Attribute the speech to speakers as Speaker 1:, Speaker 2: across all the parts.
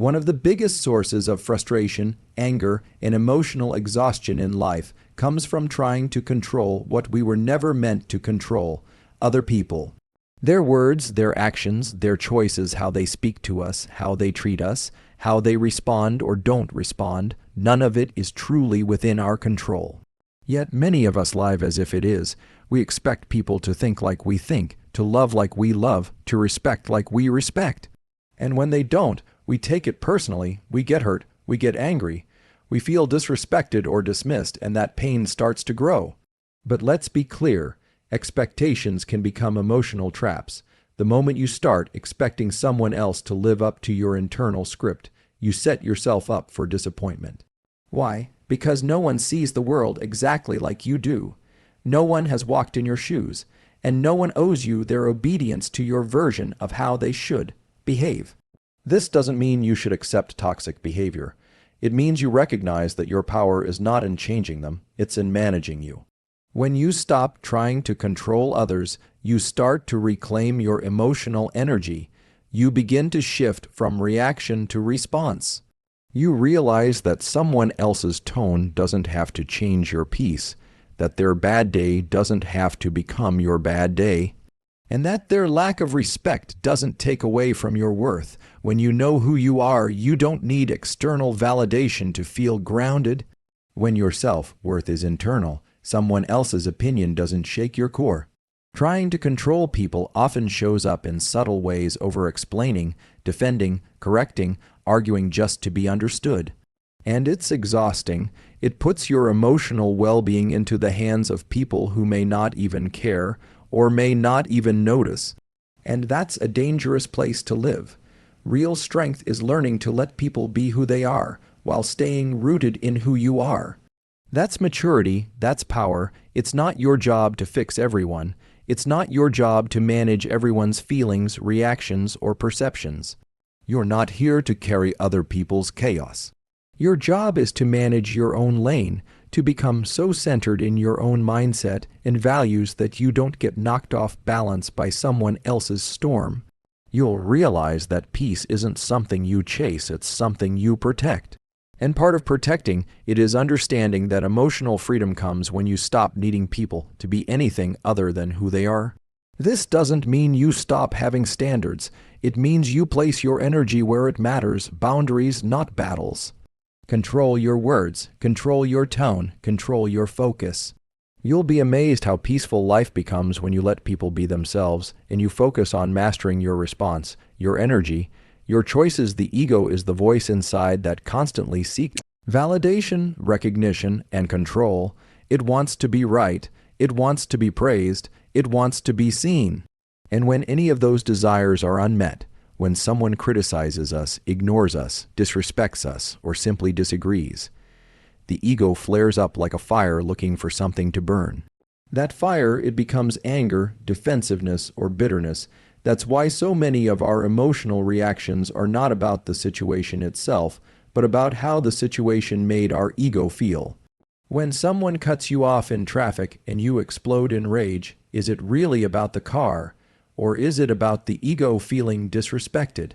Speaker 1: One of the biggest sources of frustration, anger, and emotional exhaustion in life comes from trying to control what we were never meant to control: other people. Their words, their actions, their choices, how they speak to us, how they treat us, how they respond or don't respond, none of it is truly within our control. Yet many of us live as if it is. We expect people to think like we think, to love like we love, to respect like we respect. And when they don't, we take it personally, we get hurt, we get angry, we feel disrespected or dismissed, and that pain starts to grow. But let's be clear, expectations can become emotional traps. The moment you start expecting someone else to live up to your internal script, you set yourself up for disappointment. Why? Because no one sees the world exactly like you do. No one has walked in your shoes, and no one owes you their obedience to your version of how they should behave. This doesn't mean you should accept toxic behavior. It means you recognize that your power is not in changing them, it's in managing you. When you stop trying to control others, you start to reclaim your emotional energy. You begin to shift from reaction to response. You realize that someone else's tone doesn't have to change your peace, that their bad day doesn't have to become your bad day, and that their lack of respect doesn't take away from your worth. When you know who you are, you don't need external validation to feel grounded. When your self-worth is internal, someone else's opinion doesn't shake your core. Trying to control people often shows up in subtle ways: over-explaining, defending, correcting, arguing just to be understood. And it's exhausting. It puts your emotional well-being into the hands of people who may not even care or may not even notice. And that's a dangerous place to live. Real strength is learning to let people be who they are while staying rooted in who you are. That's maturity, that's power. It's not your job to fix everyone. It's not your job to manage everyone's feelings, reactions, or perceptions. You're not here to carry other people's chaos. Your job is to manage your own lane, to become so centered in your own mindset and values that you don't get knocked off balance by someone else's storm. You'll realize that peace isn't something you chase, it's something you protect. And part of protecting it is understanding that emotional freedom comes when you stop needing people to be anything other than who they are. This doesn't mean you stop having standards. It means you place your energy where it matters, boundaries, not battles. Control your words, control your tone, control your focus. You'll be amazed how peaceful life becomes when you let people be themselves and you focus on mastering your response, your energy, your choices. The ego is the voice inside that constantly seeks validation, recognition, and control. It wants to be right. It wants to be praised. It wants to be seen. And when any of those desires are unmet, when someone criticizes us, ignores us, disrespects us, or simply disagrees, the ego flares up like a fire looking for something to burn. That fire, it becomes anger, defensiveness, or bitterness. That's why so many of our emotional reactions are not about the situation itself, but about how the situation made our ego feel. When someone cuts you off in traffic and you explode in rage, is it really about the car, or is it about the ego feeling disrespected?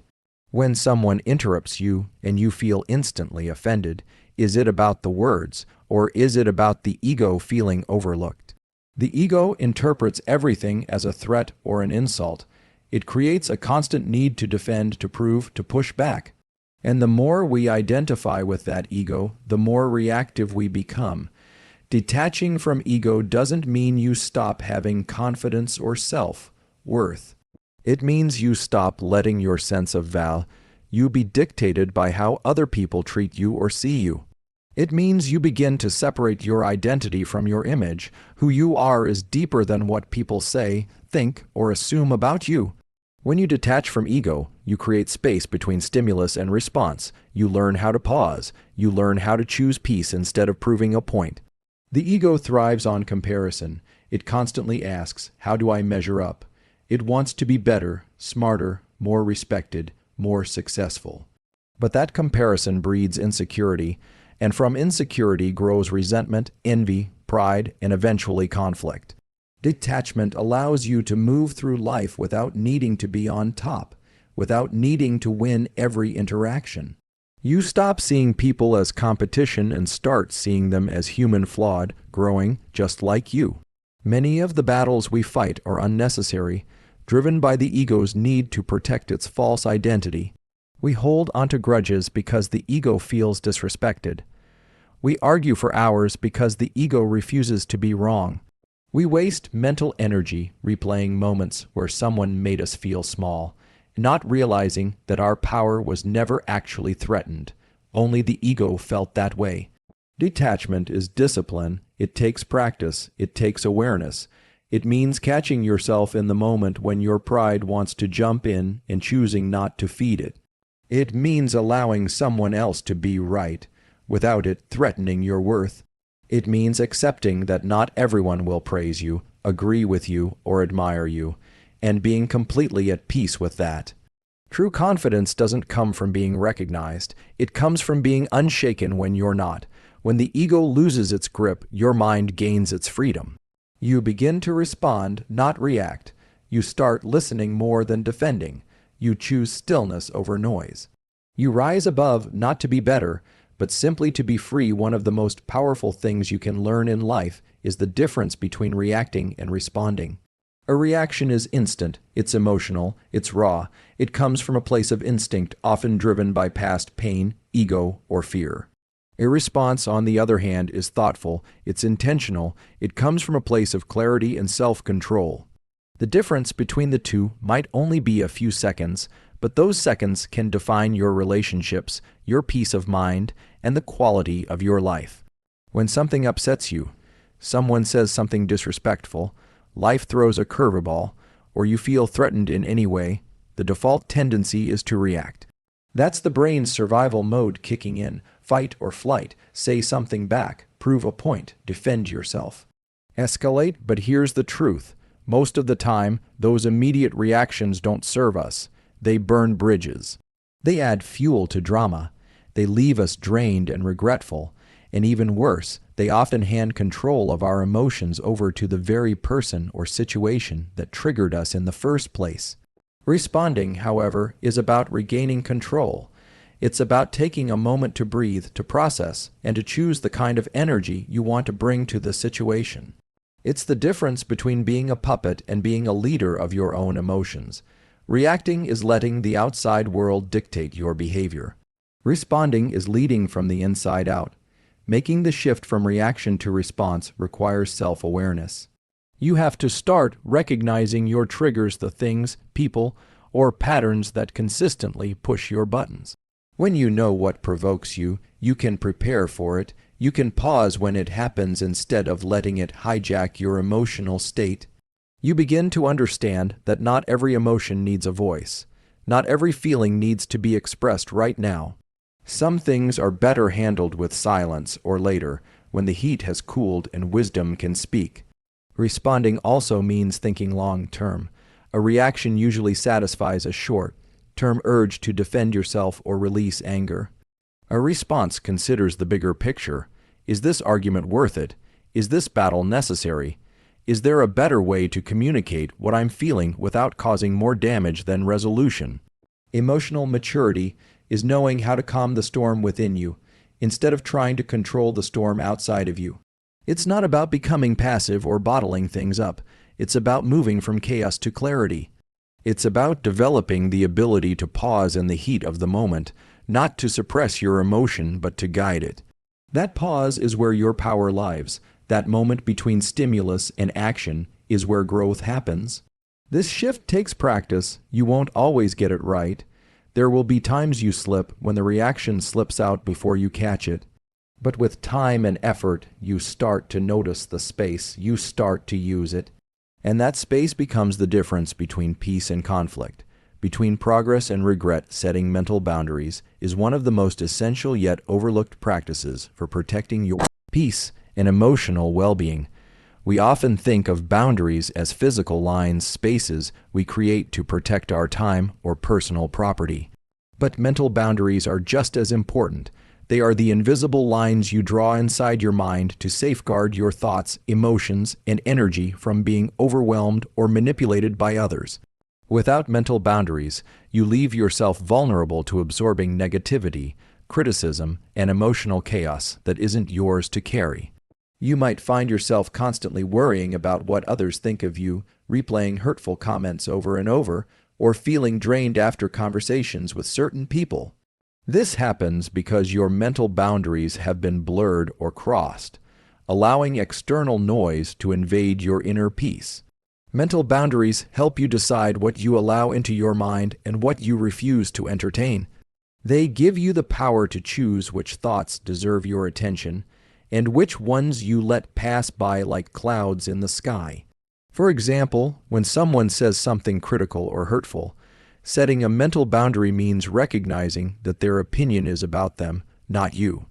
Speaker 1: When someone interrupts you and you feel instantly offended, is it about the words, or is it about the ego feeling overlooked? The ego interprets everything as a threat or an insult. It creates a constant need to defend, to prove, to push back. And the more we identify with that ego, the more reactive we become. Detaching from ego doesn't mean you stop having confidence or self-worth. It means you stop letting your sense of value be dictated by how other people treat you or see you. It means you begin to separate your identity from your image. Who you are is deeper than what people say, think, or assume about you. When you detach from ego, you create space between stimulus and response. You learn how to pause. You learn how to choose peace instead of proving a point. The ego thrives on comparison. It constantly asks, how do I measure up? It wants to be better, smarter, more respected, more successful. But that comparison breeds insecurity, and from insecurity grows resentment, envy, pride, and eventually conflict. Detachment allows you to move through life without needing to be on top, without needing to win every interaction. You stop seeing people as competition and start seeing them as human, flawed, growing just like you. Many of the battles we fight are unnecessary, driven by the ego's need to protect its false identity. We hold onto grudges because the ego feels disrespected. We argue for hours because the ego refuses to be wrong. We waste mental energy replaying moments where someone made us feel small, not realizing that our power was never actually threatened. Only the ego felt that way. Detachment is discipline. It takes practice. It takes awareness. It means catching yourself in the moment when your pride wants to jump in and choosing not to feed it. It means allowing someone else to be right, without it threatening your worth. It means accepting that not everyone will praise you, agree with you, or admire you, and being completely at peace with that. True confidence doesn't come from being recognized. It comes from being unshaken when you're not. When the ego loses its grip, your mind gains its freedom. You begin to respond, not react. You start listening more than defending. You choose stillness over noise. You rise above not to be better, but simply to be free. One of the most powerful things you can learn in life is the difference between reacting and responding. A reaction is instant, it's emotional, it's raw. It comes from a place of instinct, often driven by past pain, ego, or fear. A response, on the other hand, is thoughtful, it's intentional, it comes from a place of clarity and self-control. The difference between the two might only be a few seconds, but those seconds can define your relationships, your peace of mind, and the quality of your life. When something upsets you, someone says something disrespectful, life throws a curveball, or you feel threatened in any way, the default tendency is to react. That's the brain's survival mode kicking in. Fight or flight, say something back, prove a point, defend yourself. Escalate, but here's the truth. Most of the time, those immediate reactions don't serve us. They burn bridges. They add fuel to drama. They leave us drained and regretful. And even worse, they often hand control of our emotions over to the very person or situation that triggered us in the first place. Responding, however, is about regaining control. It's about taking a moment to breathe, to process, and to choose the kind of energy you want to bring to the situation. It's the difference between being a puppet and being a leader of your own emotions. Reacting is letting the outside world dictate your behavior. Responding is leading from the inside out. Making the shift from reaction to response requires self-awareness. You have to start recognizing your triggers, the things, people, or patterns that consistently push your buttons. When you know what provokes you, you can prepare for it. You can pause when it happens instead of letting it hijack your emotional state. You begin to understand that not every emotion needs a voice. Not every feeling needs to be expressed right now. Some things are better handled with silence or later, when the heat has cooled and wisdom can speak. Responding also means thinking long-term. A reaction usually satisfies a short-term urge to defend yourself or release anger. A response considers the bigger picture. Is this argument worth it? Is this battle necessary? Is there a better way to communicate what I'm feeling without causing more damage than resolution? Emotional maturity is knowing how to calm the storm within you, instead of trying to control the storm outside of you. It's not about becoming passive or bottling things up. It's about moving from chaos to clarity. It's about developing the ability to pause in the heat of the moment, not to suppress your emotion, but to guide it. That pause is where your power lies. That moment between stimulus and action is where growth happens. This shift takes practice. You won't always get it right. There will be times you slip, when the reaction slips out before you catch it. But with time and effort, you start to notice the space. You start to use it. And that space becomes the difference between peace and conflict. Between progress and regret. Setting mental boundaries is one of the most essential yet overlooked practices for protecting your peace and emotional well-being. We often think of boundaries as physical lines, spaces we create to protect our time or personal property. But mental boundaries are just as important. They are the invisible lines you draw inside your mind to safeguard your thoughts, emotions, and energy from being overwhelmed or manipulated by others. Without mental boundaries, you leave yourself vulnerable to absorbing negativity, criticism, and emotional chaos that isn't yours to carry. You might find yourself constantly worrying about what others think of you, replaying hurtful comments over and over, or feeling drained after conversations with certain people. This happens because your mental boundaries have been blurred or crossed, allowing external noise to invade your inner peace. Mental boundaries help you decide what you allow into your mind and what you refuse to entertain. They give you the power to choose which thoughts deserve your attention and which ones you let pass by like clouds in the sky. For example, when someone says something critical or hurtful, setting a mental boundary means recognizing that their opinion is about them, not you.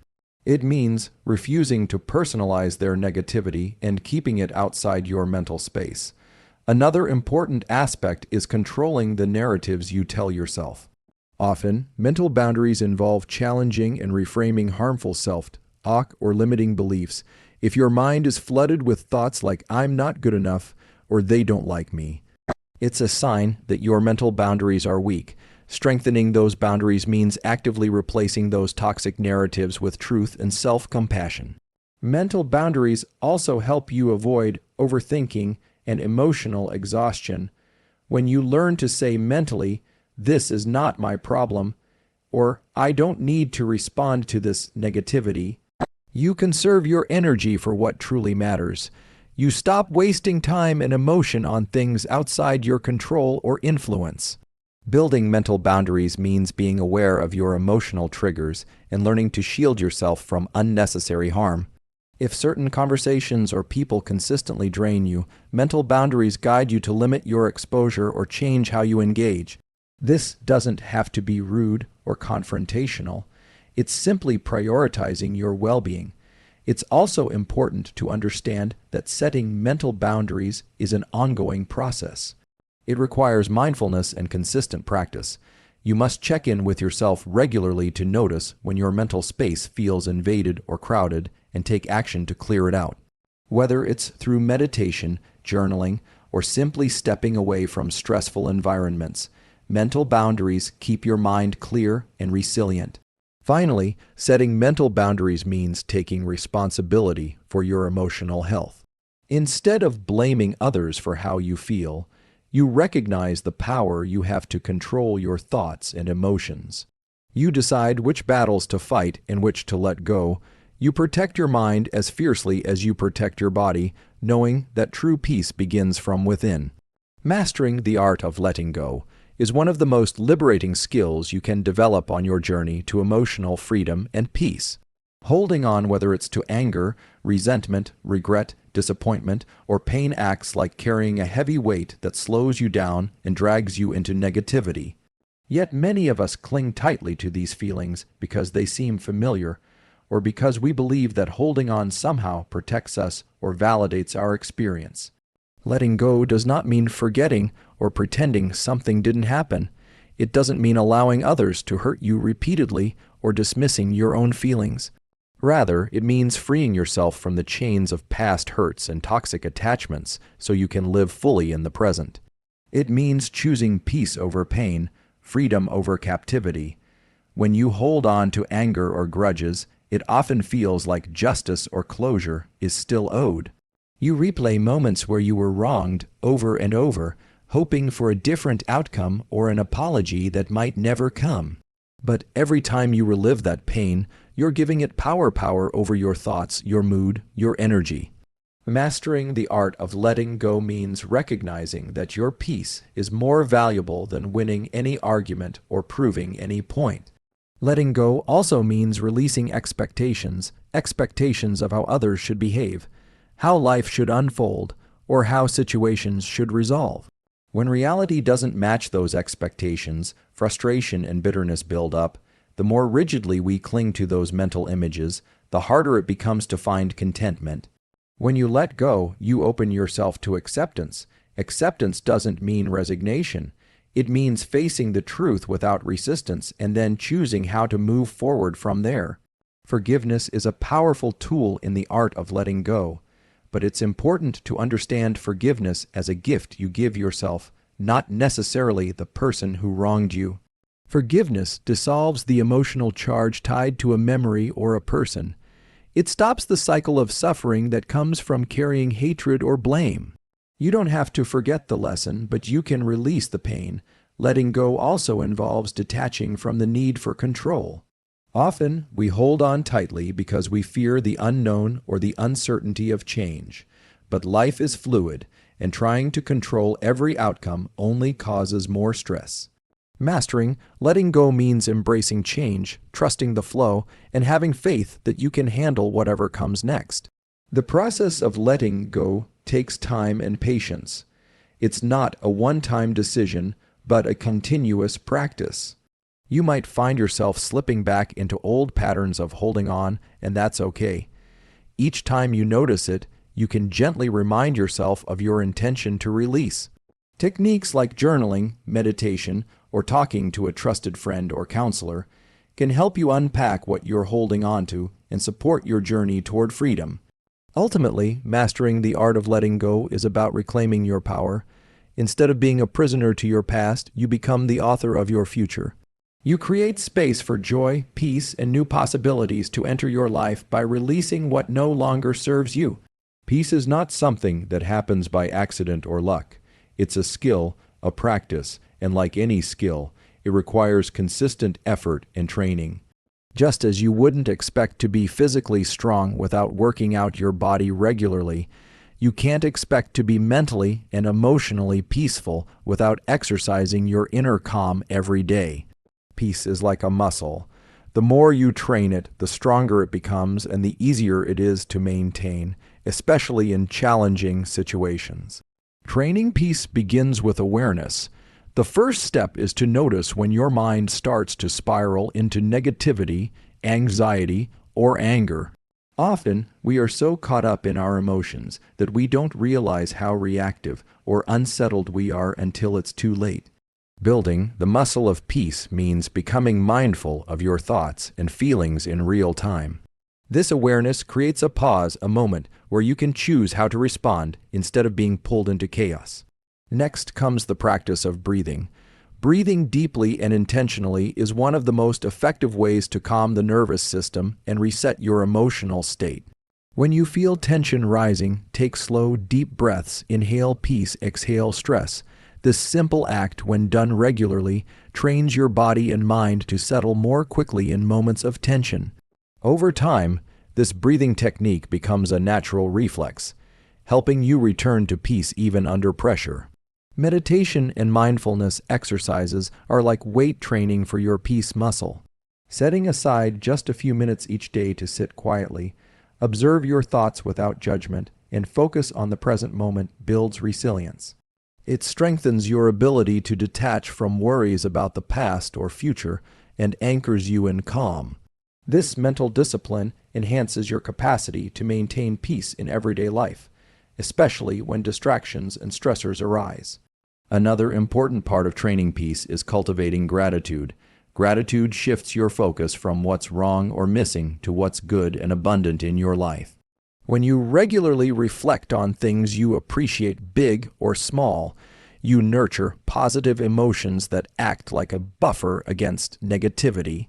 Speaker 1: It means refusing to personalize their negativity and keeping it outside your mental space. Another important aspect is controlling the narratives you tell yourself. Often, mental boundaries involve challenging and reframing harmful self-talk or limiting beliefs. If your mind is flooded with thoughts like "I'm not good enough" or "they don't like me," it's a sign that your mental boundaries are weak. Strengthening those boundaries means actively replacing those toxic narratives with truth and self-compassion. Mental boundaries also help you avoid overthinking and emotional exhaustion. When you learn to say mentally, "This is not my problem," or "I don't need to respond to this negativity," you conserve your energy for what truly matters. You stop wasting time and emotion on things outside your control or influence. Building mental boundaries means being aware of your emotional triggers and learning to shield yourself from unnecessary harm. If certain conversations or people consistently drain you, mental boundaries guide you to limit your exposure or change how you engage. This doesn't have to be rude or confrontational. It's simply prioritizing your well-being. It's also important to understand that setting mental boundaries is an ongoing process. It requires mindfulness and consistent practice. You must check in with yourself regularly to notice when your mental space feels invaded or crowded and take action to clear it out. Whether it's through meditation, journaling, or simply stepping away from stressful environments, mental boundaries keep your mind clear and resilient. Finally, setting mental boundaries means taking responsibility for your emotional health. Instead of blaming others for how you feel, you recognize the power you have to control your thoughts and emotions. You decide which battles to fight and which to let go. You protect your mind as fiercely as you protect your body, knowing that true peace begins from within. Mastering the art of letting go is one of the most liberating skills you can develop on your journey to emotional freedom and peace. Holding on, whether it's to anger, resentment, regret, disappointment, or pain, acts like carrying a heavy weight that slows you down and drags you into negativity. Yet many of us cling tightly to these feelings because they seem familiar, or because we believe that holding on somehow protects us or validates our experience. Letting go does not mean forgetting or pretending something didn't happen. It doesn't mean allowing others to hurt you repeatedly or dismissing your own feelings. Rather, it means freeing yourself from the chains of past hurts and toxic attachments so you can live fully in the present. It means choosing peace over pain, freedom over captivity. When you hold on to anger or grudges, it often feels like justice or closure is still owed. You replay moments where you were wronged over and over, hoping for a different outcome or an apology that might never come. But every time you relive that pain, you're giving it power over your thoughts, your mood, your energy. Mastering the art of letting go means recognizing that your peace is more valuable than winning any argument or proving any point. Letting go also means releasing expectations of how others should behave, how life should unfold, or how situations should resolve. When reality doesn't match those expectations, frustration and bitterness build up. The more rigidly we cling to those mental images, the harder it becomes to find contentment. When you let go, you open yourself to acceptance. Acceptance doesn't mean resignation. It means facing the truth without resistance and then choosing how to move forward from there. Forgiveness is a powerful tool in the art of letting go, but it's important to understand forgiveness as a gift you give yourself, not necessarily the person who wronged you. Forgiveness dissolves the emotional charge tied to a memory or a person. It stops the cycle of suffering that comes from carrying hatred or blame. You don't have to forget the lesson, but you can release the pain. Letting go also involves detaching from the need for control. Often, we hold on tightly because we fear the unknown or the uncertainty of change. But life is fluid, and trying to control every outcome only causes more stress. Mastering letting go means embracing change, trusting the flow, and having faith that you can handle whatever comes next. The process of letting go takes time and patience. It's not a one-time decision, but a continuous practice. You might find yourself slipping back into old patterns of holding on, and that's okay. Each time you notice it, you can gently remind yourself of your intention to release. Techniques like journaling, meditation, or talking to a trusted friend or counselor can help you unpack what you're holding on to and support your journey toward freedom. Ultimately, mastering the art of letting go is about reclaiming your power. Instead of being a prisoner to your past, you become the author of your future. You create space for joy, peace, and new possibilities to enter your life by releasing what no longer serves you. Peace is not something that happens by accident or luck. It's a skill, a practice, and like any skill, it requires consistent effort and training. Just as you wouldn't expect to be physically strong without working out your body regularly, you can't expect to be mentally and emotionally peaceful without exercising your inner calm every day. Peace is like a muscle. The more you train it, the stronger it becomes and the easier it is to maintain, especially in challenging situations. Training peace begins with awareness. The first step is to notice when your mind starts to spiral into negativity, anxiety, or anger. Often, we are so caught up in our emotions that we don't realize how reactive or unsettled we are until it's too late. Building the muscle of peace means becoming mindful of your thoughts and feelings in real time. This awareness creates a pause, a moment, where you can choose how to respond instead of being pulled into chaos. Next comes the practice of breathing. Breathing deeply and intentionally is one of the most effective ways to calm the nervous system and reset your emotional state. When you feel tension rising, take slow, deep breaths, inhale peace, exhale stress. This simple act, when done regularly, trains your body and mind to settle more quickly in moments of tension. Over time, this breathing technique becomes a natural reflex, helping you return to peace even under pressure. Meditation and mindfulness exercises are like weight training for your peace muscle. Setting aside just a few minutes each day to sit quietly, observe your thoughts without judgment, and focus on the present moment builds resilience. It strengthens your ability to detach from worries about the past or future and anchors you in calm. This mental discipline enhances your capacity to maintain peace in everyday life, especially when distractions and stressors arise. Another important part of training peace is cultivating gratitude. Gratitude shifts your focus from what's wrong or missing to what's good and abundant in your life. When you regularly reflect on things you appreciate, big or small, you nurture positive emotions that act like a buffer against negativity.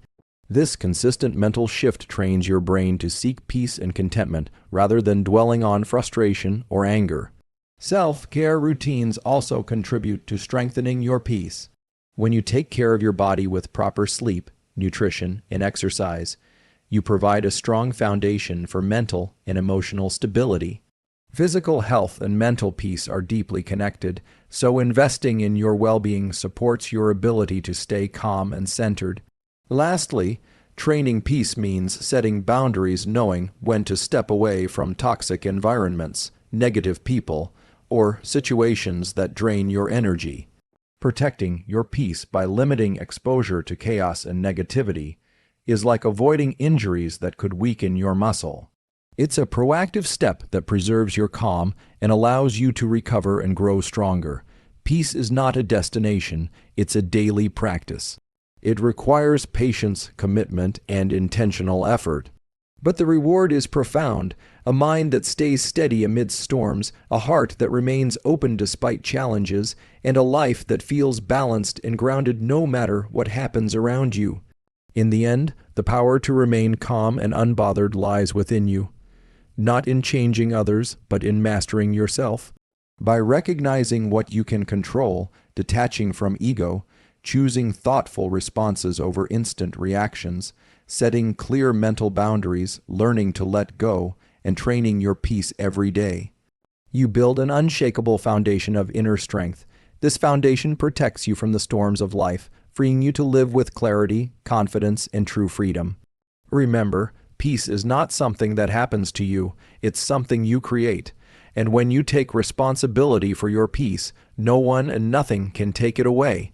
Speaker 1: This consistent mental shift trains your brain to seek peace and contentment rather than dwelling on frustration or anger. Self-care routines also contribute to strengthening your peace. When you take care of your body with proper sleep, nutrition, and exercise, you provide a strong foundation for mental and emotional stability. Physical health and mental peace are deeply connected, so investing in your well-being supports your ability to stay calm and centered. Lastly, training peace means setting boundaries, knowing when to step away from toxic environments, negative people, or situations that drain your energy. Protecting your peace by limiting exposure to chaos and negativity is like avoiding injuries that could weaken your muscle. It's a proactive step that preserves your calm and allows you to recover and grow stronger. Peace is not a destination, it's a daily practice. It requires patience, commitment, and intentional effort. But the reward is profound: a mind that stays steady amidst storms, a heart that remains open despite challenges, and a life that feels balanced and grounded no matter what happens around you. In the end, the power to remain calm and unbothered lies within you, not in changing others, but in mastering yourself. By recognizing what you can control, detaching from ego, choosing thoughtful responses over instant reactions, setting clear mental boundaries, learning to let go, and training your peace every day, you build an unshakable foundation of inner strength. This foundation protects you from the storms of life, freeing you to live with clarity, confidence, and true freedom. Remember, peace is not something that happens to you, it's something you create. And when you take responsibility for your peace, no one and nothing can take it away.